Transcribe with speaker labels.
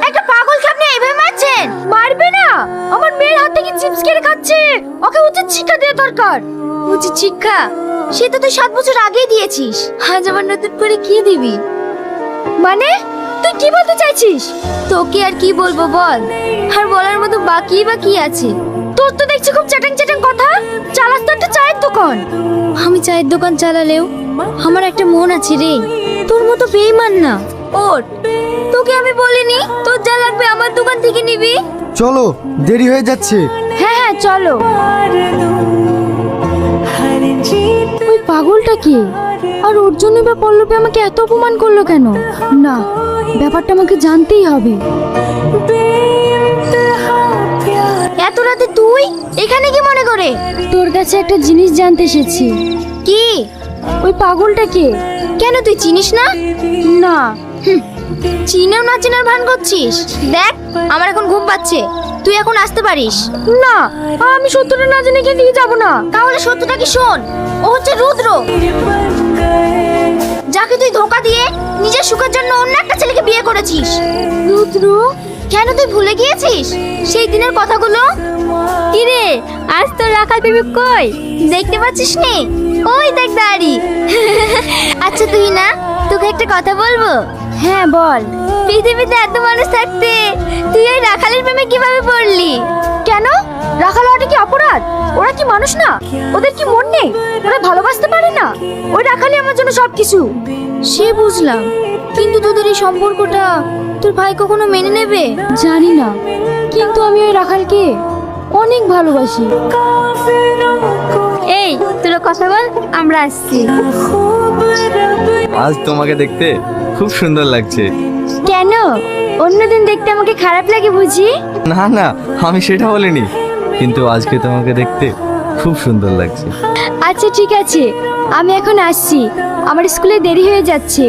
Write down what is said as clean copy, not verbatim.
Speaker 1: একটা পাগলকে আপনি এইভাবে মারছেন? মারবে না, আমার মেয়ের হাত থেকে চিপস কেড়ে খাচ্ছে, ওকে উচিত শিক্ষা দেওয়া দরকার। উচিত শিক্ষা? সেটা তো 7 বছর আগেই দিয়েছিস, আজ আবার নতুন করে কি দিবি? মানে তুই কি বলতে চাইছিস? তোকে আর কি বলবো বল, আর বলার মতো বাকি বা কি আছে? তোর তো দেখছি খুব চ্যাটাং চ্যাটাং কথা। চালাস তো একটা চায়ের দোকান। আমি চায়ের দোকান চালালেও আমার একটা মন আছে রে, তোর মতো বেঈমান না। ওর তোকে আমি বলিনি তোর যা লাগবে আমার দোকান থেকে নিবি?
Speaker 2: চলো, দেরি হয়ে যাচ্ছে।
Speaker 1: হ্যাঁ হ্যাঁ চলো। ওই পাগলটা কি, আর ওর জন্য বা পল্লবী আমাকে এত অপমান করলো কেন? না, ব্যাপারটা আমাকে জানতেই হবে। এত রাতে তুই এখানে কি মনে করে? তোর কাছে একটা জিনিস জানতে এসেছি। কি? ওই পাগলটা কে? কেন তুই চিনিস না? না। চিনেও না চিনার ভান করছিস। দেখ আমার এখন ঘুম পাচ্ছে, তুই এখন আসতে পারিস। না, আমি সত্যটা না জেনে এখান থেকে যাবো না। তাহলে সত্যটা কি শোন, ও হচ্ছে রুদ্র, যাকে তুই ধোকা দিয়ে নিজের সুখের জন্য অন্য একটা ছেলেকে বিয়ে করেছিস। রুদ্র? কেন তুই ভুলে গিয়েছিস সেই দিনের কথাগুলো? কি রে, আজ তোর রাখাল প্রেমিক কই, দেখতে পাচ্ছিস নি? ওই দেখ দাঁড়ি। আচ্ছা তুই না, তোকে একটা কথা বলবো। হ্যাঁ বল। পৃথিবীতে এত মানুষ থাকতে তুই ওই রাখালের প্রেমে কিভাবে পড়লি? কেন, রাখাল হওয়াটা কি অপরাধ? ওরা কি মানুষ না? ওদের কি মন নেই? ওরা ভালোবাসতে পারে না? ওই রাখালই আমার জন্য সবকিছু। সে বুঝলাম, কিন্তু তোদের এই সম্পর্কটা তোর ভাই কখনো মেনে নেবে? জানি না, কিন্তু আমি ওই রাখালকে অনেক ভালোবাসি। এই তোরা কথা বল, আমরা আসছি।
Speaker 3: আজ তোমাকে দেখতে খুব সুন্দর লাগছে।
Speaker 1: কেন, অন্যদিন দেখতে আমাকে খারাপ লাগে বুঝি?
Speaker 3: না না, আমি সেটা বলিনি, কিন্তু আজকে তোমাকে দেখতে খুব সুন্দর লাগছে।
Speaker 1: আচ্ছা ঠিক আছে, আমি এখন আসছি, আমার স্কুলে দেরি হয়ে যাচ্ছে।